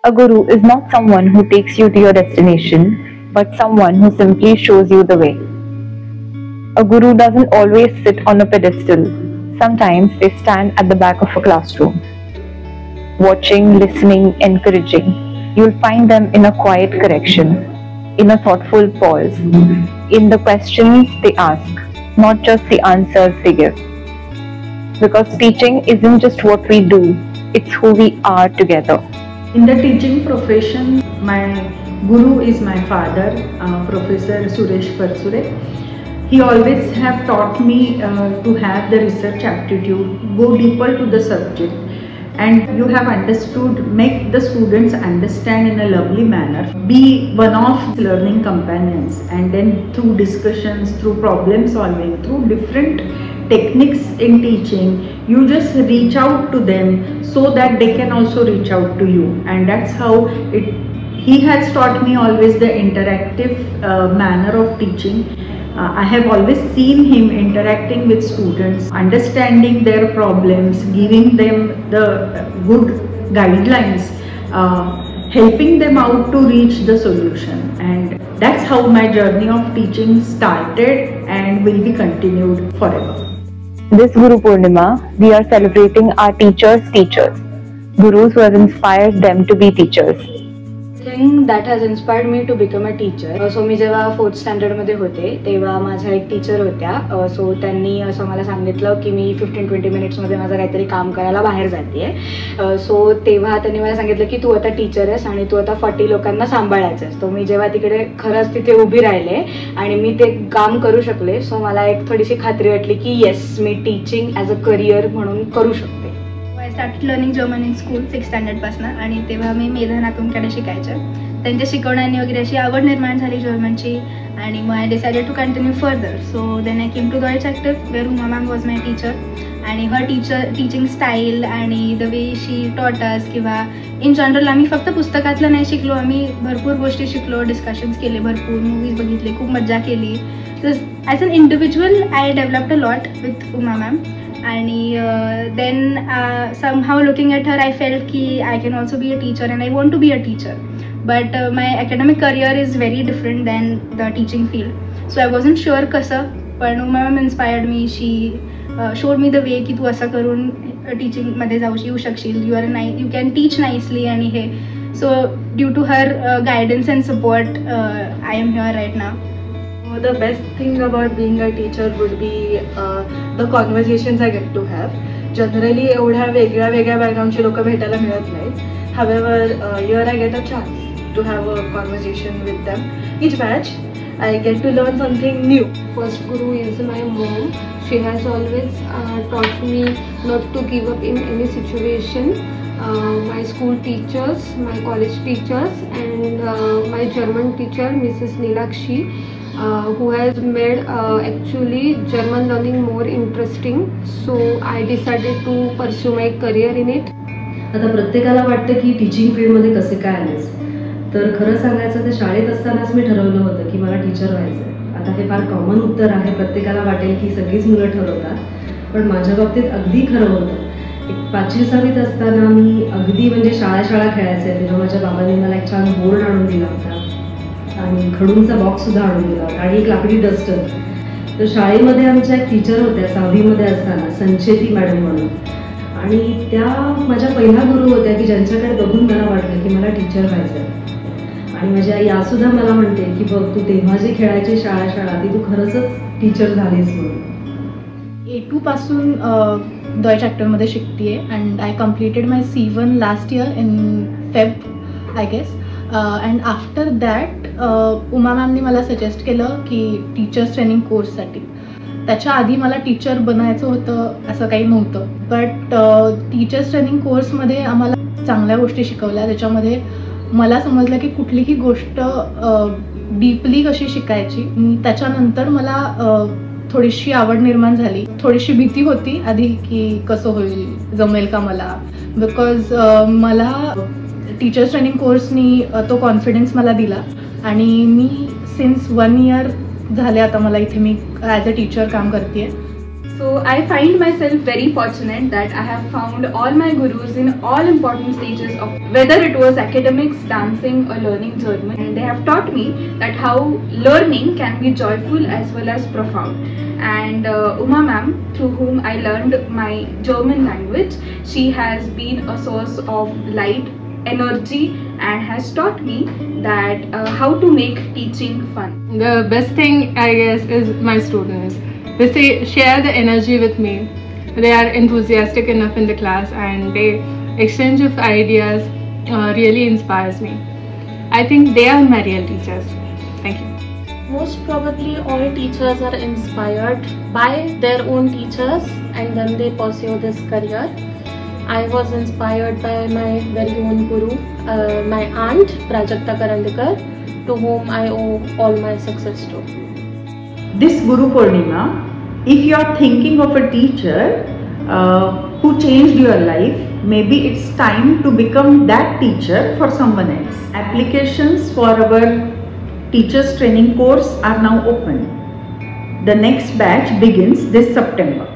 A guru is not someone who takes you to your destination, but someone who simply shows you the way. A guru doesn't always sit on a pedestal. Sometimes they stand at the back of a classroom. Watching, listening, encouraging, you'll find them in a quiet correction, in a thoughtful pause, in the questions they ask, not just the answers they give. Because teaching isn't just what we do, it's who we are together. In the teaching profession, my guru is my father, Professor Suresh Parsure. He always have taught me to have the research aptitude, go deeper to the subject, and you have understood, make the students understand in a lovely manner, be one of learning companions, and then through discussions, through problem solving, through different techniques in teaching, you just reach out to them so that they can also reach out to you. And that's how he has taught me always the interactive manner of teaching. I have always seen him interacting with students, understanding their problems, giving them the good guidelines, helping them out to reach the solution. And that's how my journey of teaching started and will be continued forever. This Guru Purnima, we are celebrating our teachers' teachers, gurus who have inspired them to be teachers. Thing that has inspired me to become a teacher. So मी जेव्हा 4th standard मध्ये होते तेव्हा माझ्या एक teacher होत्या. सो त्यांनी असं मला सांगितलं की मी 15-20 मिनिट्स मध्ये माझं काहीतरी काम करायला बाहेर जातेय. सो तेव्हा त्यांनी मला सांगितलं की तू आता टीचर आहेस आणि तू आता 40 लोकांना सांभाळायचंस. तो मी जेव्हा तिकडे खरंच तिथे उभी राहिले आणि मी ते काम करू शकले, सो मला एक थोडीशी खात्री वाटली की yes, me teaching as a career म्हणून करू शकते. I started learning German in school 6th standard पासून, आणि तेव्हा मी मेधा नातूंकडे शिकायचे. त्यांच्या शिकवण्याने वगैरे अशी आवड निर्माण झाली जर्मनची, आणि मग I decided to continue further. So then I came to Deutsch Active where Uma ma'am was my teacher, आणि हर टीचिंग स्टाईल आणि the way she taught us, किंवा इन जनरल आम्ही फक्त पुस्तकातलं नाही शिकलो, आम्ही भरपूर गोष्टी शिकलो, डिस्कशन्स केले, भरपूर मूवीज बघितले, खूप मज्जा केली. So as an individual I developed a lot with Uma ma'am. आणि then somehow looking at her I felt ki I can also be a teacher and I want to be a teacher, but my academic career is very different than the teaching field, so I wasn't sure कसं. पण Uma ma'am inspired me. She showed me the way की तू असं करून teaching मध्ये येऊ शकशील, you can teach nicely, आणि हे. So due to her guidance and support I am here right now. The best thing about being a teacher would be the conversations I get to have. Generally एवढ्या वेगळ्या बॅकग्राऊंडची लोक भेटायला मिळत नाहीत. However, here I get a chance to have a conversation with them. Each batch I get to learn something new. First guru is my mom. She has always taught me not to give up in any situation. My school teachers, my college teachers, and my German teacher Mrs. Nilakshi, who has made actually German learning more interesting. So I decided to pursue my career in it. आता प्रत्येकाला वाटतं की teaching फील्डमध्ये कसे काय आलेस, तर खरं सांगायचं तर शाळेत असतानाच मी ठरवलं होतं की मला टीचर व्हायचं. आता हे फार कॉमन उत्तर आहे, प्रत्येकाला वाटेल की सगळीच मुलं ठरवतात, पण माझ्या बाबतीत अगदी खरं होतं. एक 5वी-6वीत असताना मी अगदी म्हणजे शाळा खेळायचे तेव्हा माझ्या बाबांनी मला एक छान बोर्ड आणून दिला होता आणि खडूंचा बॉक्स सुद्धा आणून दिला होता आणि एक लाकडी डस्टर. तर शाळेमध्ये आमच्या एक टीचर होत्या 6वीमध्ये असताना, संचेती मॅडम म्हणून, आणि त्या माझ्या पहिल्या गुरु होत्या की ज्यांच्याकडे बघून मला वाटलं की मला टीचर व्हायचं. आणि माझी आई यासुद्धा मला म्हणते की बघ, तू तेव्हा जी खेळायची शाळा ती तू खरंच टीचर झालीस म्हणून. A2 पासून Deutsch Active मध्ये शिकतेय, and I completed my C1 last year in Feb I guess. And after that Uma मॅमनी मला सजेस्ट केलं की टीचर्स ट्रेनिंग कोर्ससाठी. त्याच्या आधी मला टीचर बनायचं होतं असं काही नव्हतं, बट टीचर्स ट्रेनिंग कोर्समध्ये आम्हाला चांगल्या गोष्टी शिकवल्या. त्याच्यामध्ये मला समजलं की कुठलीही गोष्ट डीपली कशी शिकायची. त्याच्यानंतर मला थोडीशी आवड निर्माण झाली. थोडीशी भीती होती आधी की कसं होईल, जमेल का मला, बिकॉज मला टीचर्स ट्रेनिंग कोर्सनी तो कॉन्फिडन्स मला दिला. आणि मी सिन्स 1 इयर झाले आता मला इथे मी ॲज अ टीचर काम करते. सो So I find myself very fortunate that I have found all my gurus in all important stages of whether it was academics, dancing or learning German, and they have taught me that how learning can be joyful as well as profound. And Uma ma'am, through whom I learned my German language, she has been a source of light, energy, and has taught me that how to make teaching fun. The best thing I guess is my students. They share the energy with me. They are enthusiastic enough in the class and they exchange of ideas really inspires me. I think they are my real teachers. Thank you. Most probably all teachers are inspired by their own teachers and then they pursue this career. I was inspired by my very own guru, my aunt Prajakta Karandikar, to whom I owe all my success to. This Guru Purnima, if you are thinking of a teacher who changed your life, maybe it's time to become that teacher for someone else. Applications for our teachers training course are now open. The next batch begins this September.